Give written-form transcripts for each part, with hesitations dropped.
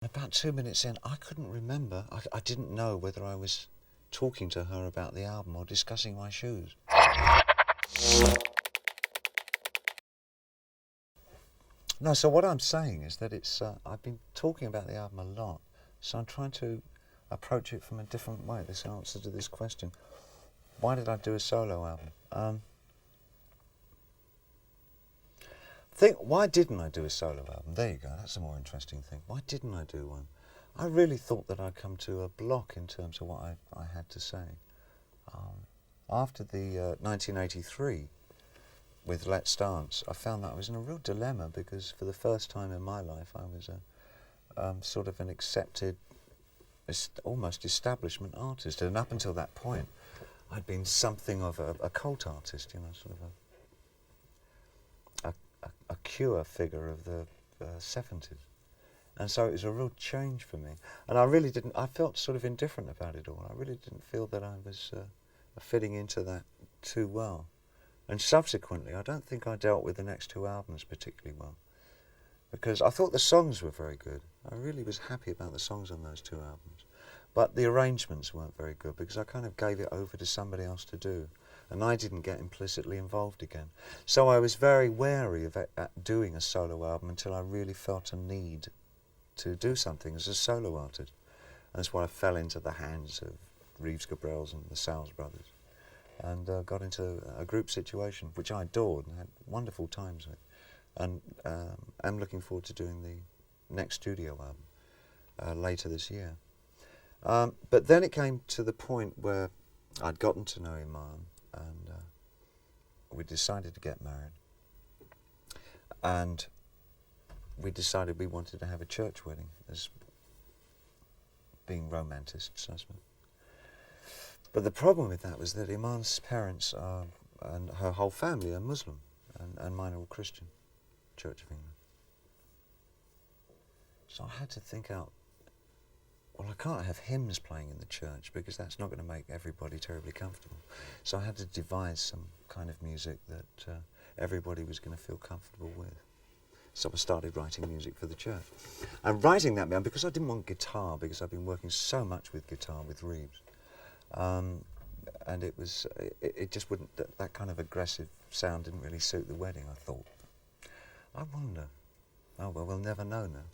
About 2 minutes in, I couldn't remember. I didn't know whether I was talking to her about the album or discussing my shoes. No, so what I'm saying is that it's I've been talking about the album a lot, so I'm trying to approach it from a different way. This answer to this question: why did I do a solo album? Why didn't I do a solo album? There you go. That's a more interesting thing. Why didn't I do one? I really thought that I'd come to a block in terms of what I had to say. After the 1983 with Let's Dance, I found that I was in a real dilemma because for the first time in my life I was sort of an accepted, almost establishment artist. And up until that point I'd been something of a cult artist, you know, sort of a cure figure of the 70s. And so it was a real change for me. And I felt sort of indifferent about it all. I really didn't feel that I was fitting into that too well. And subsequently, I don't think I dealt with the next two albums particularly well. Because I thought the songs were very good. I really was happy about the songs on those two albums. But the arrangements weren't very good because I kind of gave it over to somebody else to do. And I didn't get implicitly involved again. So I was very wary of doing a solo album until I really felt a need to do something as a solo artist. And that's why I fell into the hands of Reeves Gabrels and the Sales Brothers and got into a group situation, which I adored and had wonderful times with. And I'm looking forward to doing the next studio album later this year. But then it came to the point where I'd gotten to know Iman and we decided to get married. And we decided we wanted to have a church wedding, as being romanticists, I suppose. But the problem with that was that Iman's parents and her whole family are Muslim, and mine are all Christian, Church of England. So I had to think out, well, I can't have hymns playing in the church because that's not going to make everybody terribly comfortable. So I had to devise some kind of music that everybody was going to feel comfortable with. So I started writing music for the church. And writing that down because I didn't want guitar, because I've been working so much with guitar with Reeves. And it just wouldn't, that kind of aggressive sound didn't really suit the wedding, I thought. I wonder. Oh, well, we'll never know now.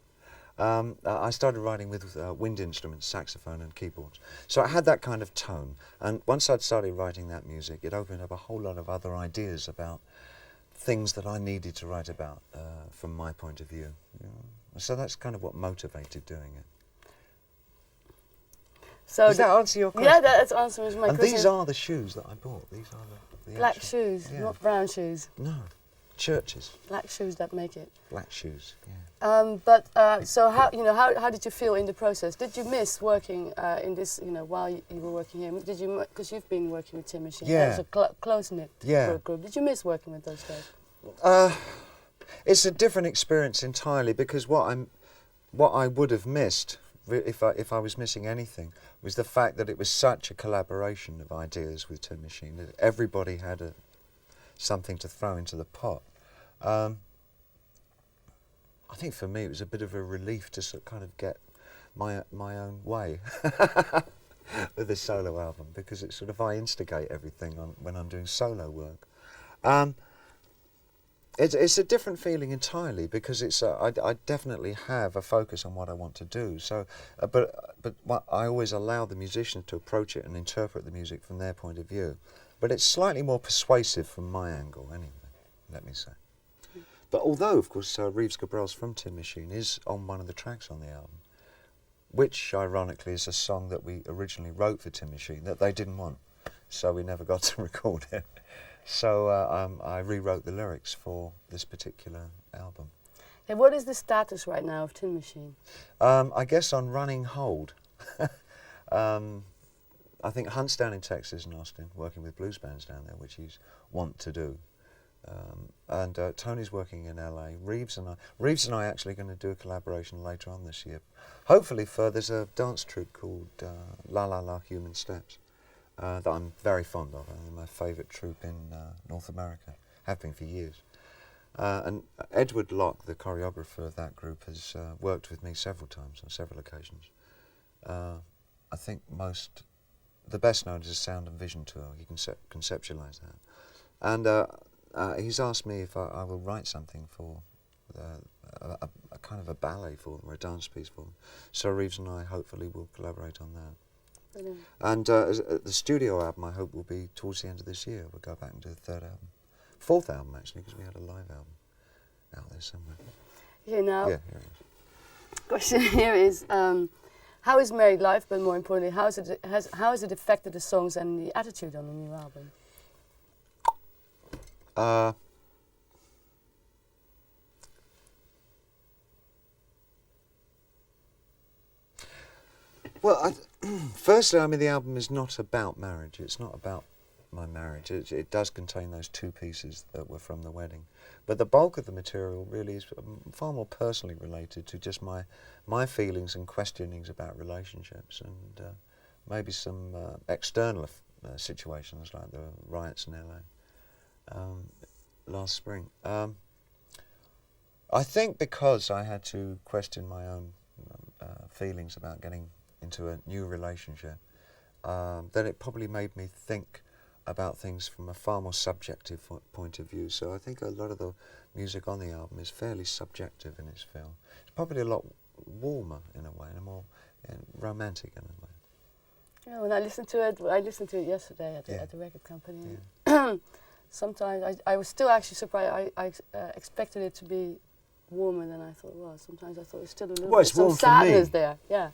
I started writing with wind instruments, saxophone and keyboards. So I had that kind of tone. And once I'd started writing that music, it opened up a whole lot of other ideas about things that I needed to write about from my point of view. You know? So that's kind of what motivated doing it. So does that answer your question? Yeah, that's answering my question. And these are the shoes that I bought. These are the black actual, shoes, yeah. not brown shoes. No, churches. Black shoes that make it. Black shoes, yeah. So how did you feel in the process? Did you miss working in this, while you were working here? Did you, because you've been working with Tin Machine, yeah. That was a close-knit group. Did you miss working with those guys? It's a different experience entirely because what I would have missed, if I was missing anything, was the fact that it was such a collaboration of ideas with Tin Machine, that everybody had something to throw into the pot. I think for me it was a bit of a relief to sort of kind of get my own way with this solo album, because it's sort of I instigate everything when I'm doing solo work. It's a different feeling entirely because it's I definitely have a focus on what I want to do. So, but I always allow the musicians to approach it and interpret the music from their point of view. But it's slightly more persuasive from my angle, anyway. Let me say. But although, of course, Reeves Gabrels from Tin Machine is on one of the tracks on the album, which ironically is a song that we originally wrote for Tin Machine that they didn't want, so we never got to record it. So I rewrote the lyrics for this particular album. And what is the status right now of Tin Machine? I guess on running hold. I think Hunt's down in Texas and Austin, working with blues bands down there, which he's want to do. And Tony's working in LA. Reeves and I actually going to do a collaboration later on this year. Hopefully there's a dance troupe called La La La Human Steps. That I'm very fond of. They're my favourite troupe in North America, have been for years. And Edward Locke, the choreographer of that group, has worked with me several times on several occasions. I think the best known is his Sound and Vision tour. He can conceptualise that. And he's asked me if I will write something for a kind of a ballet for them, or a dance piece for them. So Reeves and I hopefully will collaborate on that. Brilliant. And the studio album, I hope, will be towards the end of this year. We'll go back and do the third album. Fourth album, actually, because we had a live album out there somewhere. Okay, now, Yeah, here it is. question here is, how is married life, but more importantly, how has it affected the songs and the attitude on the new album? Well, firstly, I mean, the album is not about marriage. It's not about my marriage. It does contain those two pieces that were from the wedding. But the bulk of the material really is far more personally related to just my feelings and questionings about relationships, and maybe some external situations like the riots in LA last spring. I think because I had to question my own feelings about getting into a new relationship, then it probably made me think about things from a far more subjective point of view. So I think a lot of the music on the album is fairly subjective in its feel. It's probably a lot warmer in a way, and more romantic in a way. Yeah, when I listened to it yesterday at the record company. Yeah. Sometimes I was still actually surprised. I expected it to be warmer than I thought it was. Sometimes I thought it was still a little bit some sadness there. Yeah.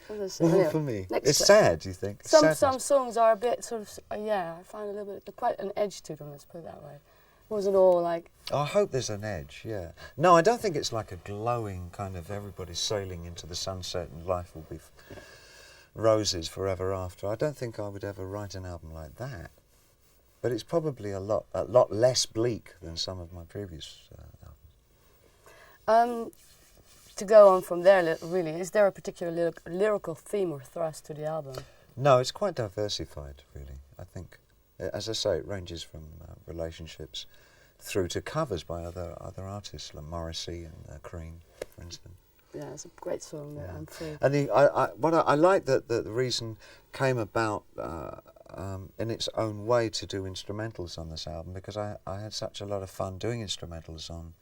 Warm for me. It's sad, do you think? Some songs are a bit sort of, I find a little bit, quite an edge to them, let's put it that way. It wasn't all like... I hope there's an edge, yeah. No, I don't think it's like a glowing kind of everybody's sailing into the sunset and life will be roses forever after. I don't think I would ever write an album like that. But it's probably a lot less bleak than some of my previous albums. To go on from there, really, is there a particular lyrical theme or thrust to the album? No, it's quite diversified, really. I think, as I say, it ranges from relationships through to covers by other artists like Morrissey and Cream, for instance. Yeah, it's a great song. Yeah. I'm free. And I like that the reason came about in its own way to do instrumentals on this album, because I had such a lot of fun doing instrumentals on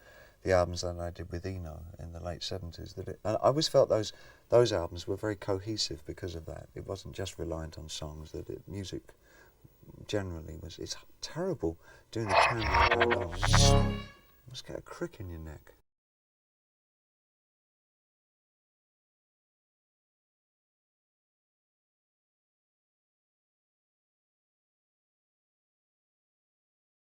the albums that I did with Eno in the late 70s. And I always felt those albums were very cohesive because of that. It wasn't just reliant on songs. Music generally was. It's terrible doing the camera. You must get a crick in your neck.